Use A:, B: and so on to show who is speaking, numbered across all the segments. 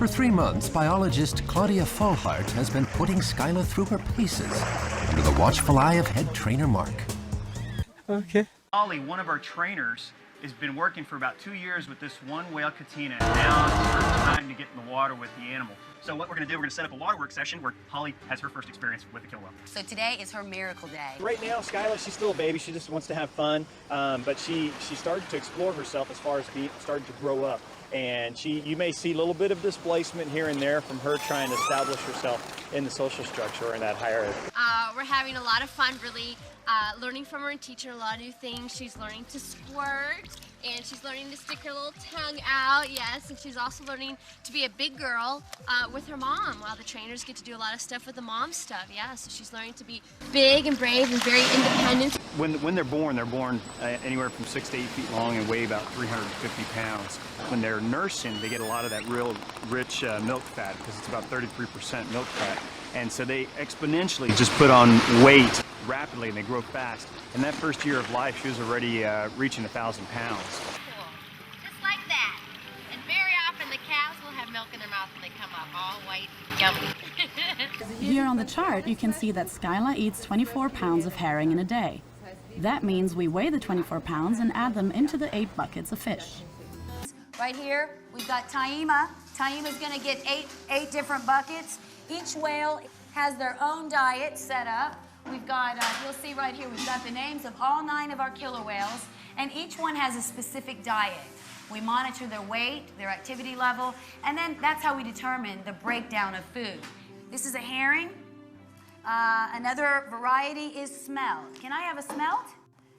A: For 3 months, biologist Claudia Folhart has been putting Skyla through her paces under the watchful eye of head trainer Mark.
B: Okay.
C: Ollie, one of our trainers, has been working for about 2 years with this one whale Katina. Now it's her time to get in the water with the animal. So what we're going to do, we're going to set up a water work session where Holly has her first experience with the killer whale.
D: So today is her miracle day.
B: Right now, Skyla, she's still a baby. She just wants to have fun, but she started to explore herself as far as starting to grow up. And you may see a little bit of displacement here and there from her trying to establish herself in the social structure or in that hierarchy.
E: We're having a lot of fun, really learning from her and teaching her a lot of new things. She's learning to squirt, and she's learning to stick her little tongue out, yes, and she's also learning to be a big girl with her mom, while the trainers get to do a lot of stuff with the mom stuff, yeah, so she's learning to be big and brave and very independent.
C: When they're born anywhere from 6 to 8 feet long and weigh about 350 pounds. When they're nursing, they get a lot of that real rich milk fat, because it's about 33% milk fat. And so they exponentially just put on weight rapidly, and they grow fast. In that first year of life, she was already reaching 1,000 pounds.
E: Cool. Just like that. And very often the cows will have milk in their mouth when they come up, all white, yummy.
F: Here on the chart, you can see that Skyla eats 24 pounds of herring in a day. That means we weigh the 24 pounds and add them into the 8 buckets of fish.
D: Right here, we've got Taima. Taima's gonna get eight different buckets. Each whale has their own diet set up. We've got, you'll see right here, we've got the names of all 9 of our killer whales, and each one has a specific diet. We monitor their weight, their activity level, and then that's how we determine the breakdown of food. This is a herring. Another variety is smelt. Can I have a smelt?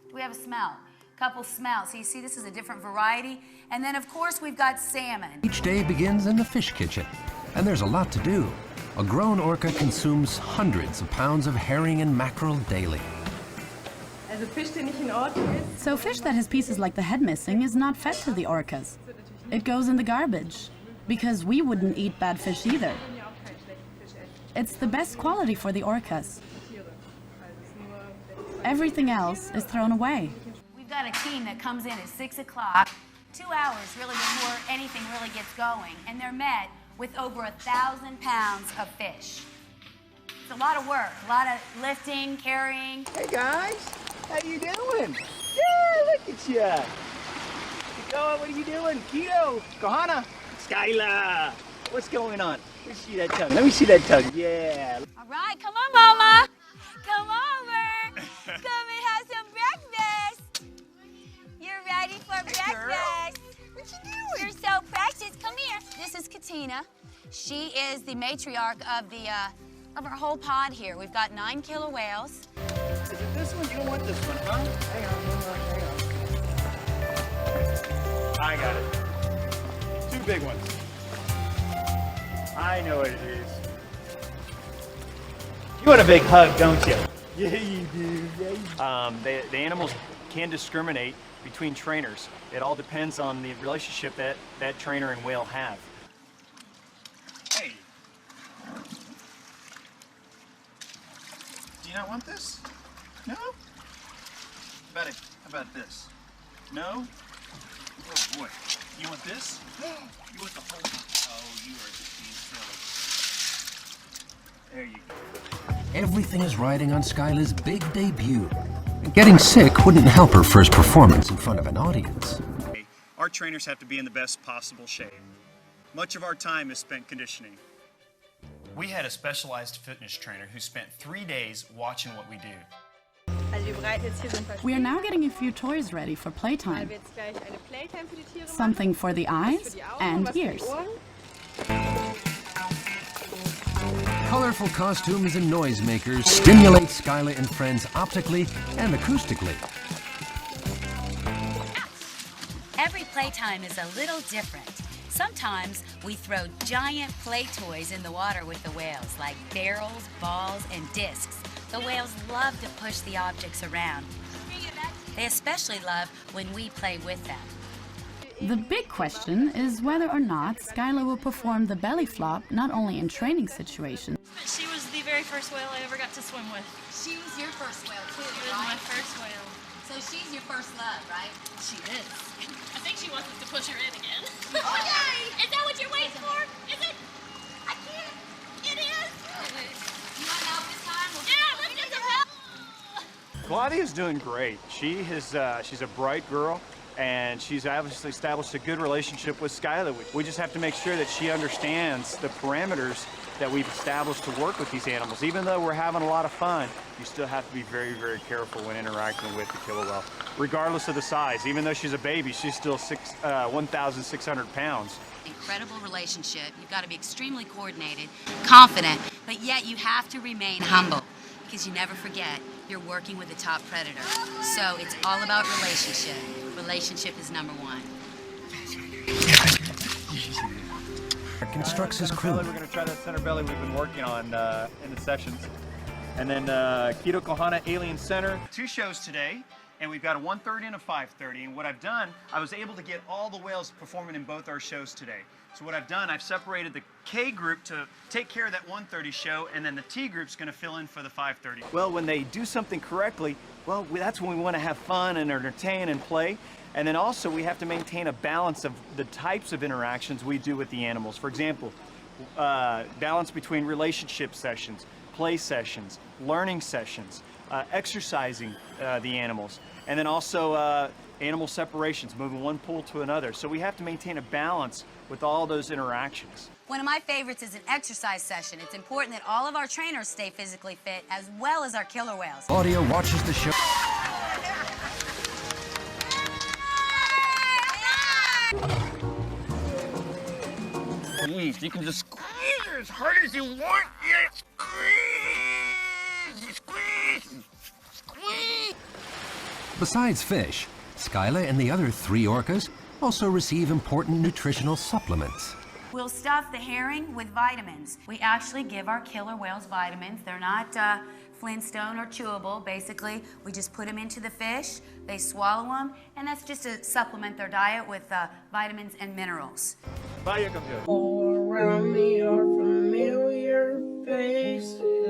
D: Do we have a smelt? Couple smelts. So you see this is a different variety. And then of course we've got salmon.
A: Each day begins in the fish kitchen, and there's a lot to do. A grown orca consumes hundreds of pounds of herring and mackerel daily.
F: So fish that has pieces like the head missing is not fed to the orcas. It goes in the garbage, because we wouldn't eat bad fish either. It's the best quality for the orcas. Everything else is thrown away.
D: We've got a team that comes in at 6 o'clock, 2 hours really before anything really gets going, and they're met with over 1,000 pounds of fish. It's a lot of work, a lot of lifting, carrying.
B: Hey guys, how you doing? Yeah, look at you. What are you doing? Keto, Kohana, Skyla. What's going on? Let me see that tongue. Let me see that tongue. Yeah.
D: All right, come on, Mama. Come over. Come and have some breakfast. You're ready for breakfast.
B: Girl. What you doing?
D: You're so precious. Come here. This is Katina. She is the matriarch of our whole pod here. We've got 9 killer whales.
B: Is it this one? You don't want this one, huh? Hang on. I got it. 2 big ones. I know what it is. You want a big hug, don't you? Yeah, you do. Yeah, you do.
C: The animals can discriminate between trainers. It all depends on the relationship that trainer and whale have.
G: Hey. Do you not want this? No? How about this? No? Oh boy. You want this? You want the whole Oh, you are just being silly. There you go.
A: Everything is riding on Skyla's big debut. Getting sick wouldn't help her first performance in front of an audience.
G: Our trainers have to be in the best possible shape. Much of our time is spent conditioning.
C: We had a specialized fitness trainer who spent 3 days watching what we do.
F: We are now getting a few toys ready for playtime. Something for the eyes and ears.
A: Colorful costumes and noisemakers stimulate Skyla and friends optically and acoustically.
D: Every playtime is a little different. Sometimes we throw giant play toys in the water with the whales, like barrels, balls, and discs. The whales love to push the objects around. They especially love when we play with them.
F: The big question is whether or not Skyla will perform the belly flop not only in training situations.
H: She was the very first whale I ever got to swim with.
D: She was your first whale too,
H: She was my first whale.
D: So she's your first love, right?
H: She is. I think she wants us to push her in again.
D: Okay!
H: Is that what you're waiting for? Is it?
C: Claudia's doing great. She's a bright girl, and she's obviously established a good relationship with Skyla. We just have to make sure that she understands the parameters that we've established to work with these animals. Even though we're having a lot of fun, you still have to be very, very careful when interacting with the killer whale, regardless of the size. Even though she's a baby, she's still 1,600 pounds.
D: Incredible relationship. You've got to be extremely coordinated, confident, but yet you have to remain humble because you never forget you're working with a top predator. So it's all about relationship. Relationship is number one.
A: Constructs his crew.
B: We're going to try that center belly we've been working on in the sessions. And then Keto Kohana Alien Center.
G: 2 shows today, and we've got a 1:30 and a 5:30. And what I've done, I was able to get all the whales performing in both our shows today. So what I've done, I've separated the K group to take care of that 1:30 show, and then the T group's going to fill in for the 5:30.
B: Well, when they do something correctly, well, that's when we want to have fun and entertain and play. And then also we have to maintain a balance of the types of interactions we do with the animals. For example, balance between relationship sessions, play sessions, learning sessions, exercising the animals, and then also animal separations, moving one pool to another. So we have to maintain a balance with all those interactions.
D: One of my favorites is an exercise session. It's important that all of our trainers stay physically fit as well as our killer whales.
A: Claudia watches the show.
G: Squeeze. You can just squeeze as hard as you want. Yeah, squeeze, squeeze, squeeze.
A: Besides fish, Skyla and the other 3 orcas also receive important nutritional supplements.
D: We'll stuff the herring with vitamins. We actually give our killer whales vitamins. They're not Flintstone or chewable. Basically, we just put them into the fish, they swallow them, and that's just to supplement their diet with vitamins and minerals.
B: Bye, you come
I: All around me are familiar faces.